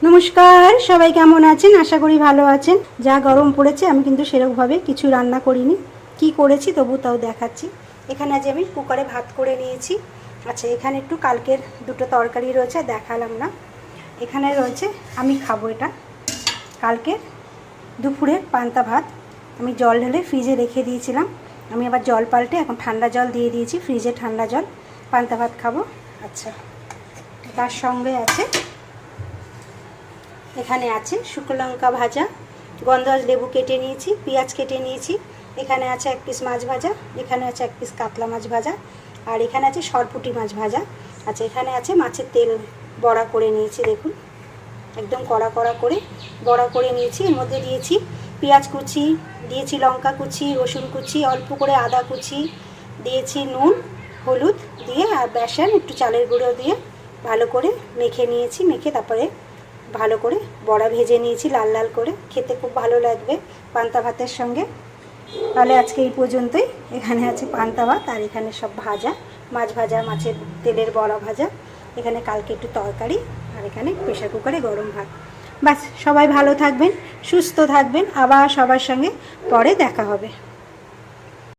নমস্কার, সবাই কেমন আছেন? আশা করি ভালো আছেন। যা গরম পড়েছে, আমি কিন্তু সেরকমভাবে কিছু রান্না করিনি। কি করেছি তবু তাও দেখাচ্ছি। এখানে আজ আমি কুকারে ভাত করে নিয়েছি। আচ্ছা, এখানে একটু কালকের দুটো তরকারি রয়েছে, দেখালাম না। এখানে রয়েছে, আমি খাবো এটা কালকের দুপুরের পান্তা ভাত। আমি জল ঢেলে ফ্রিজে রেখে দিয়েছিলাম। আমি আবার জল পাল্টে এখন ঠান্ডা জল দিয়ে দিয়েছি, ফ্রিজে ঠান্ডা জল। পান্তা ভাত খাবো। আচ্ছা, তার সঙ্গে আছে, এখানে আছে শুকনো লঙ্কা ভাজা, গন্ধরাজ লেবু কেটে নিয়েছি, পেঁয়াজ কেটে নিয়েছি। এখানে আছে এক পিস মাছ ভাজা, এখানে আছে এক পিস কাতলা মাছ ভাজা, আর এখানে আছে সরপুঁটি মাছ ভাজা। আচ্ছা, এখানে আছে মাছের তেল বড়া করে নিয়েছি, দেখুন একদম কড়া কড়া করে বড়া করে নিয়েছি। এর মধ্যে দিয়েছি পেঁয়াজ কুচি, দিয়েছি লঙ্কা কুচি, রসুন কুচি, অল্প করে আদা কুচি, দিয়েছি নুন হলুদ দিয়ে, আর বেসন একটু চালের গুঁড়ো দিয়ে ভালো করে মেখে নিয়েছি। মেখে তারপরে ভালো করে বড়া ভেজে নিয়েছি লাল লাল করে। খেতে খুব ভালো লাগবে পান্তা ভাতের সঙ্গে। তাহলে আজকে এই পর্যন্তই। এখানে আছে পান্তা ভাত, আর এখানে সব ভাজা, মাছ ভাজা, মাছের তেলের বড়া ভাজা, এখানে কালকে একটু তরকারি, আর এখানে প্রেশার কুকারে গরম ভাত। বাস, সবাই ভালো থাকবেন, সুস্থ থাকবেন। আবার সবার সঙ্গে পরে দেখা হবে।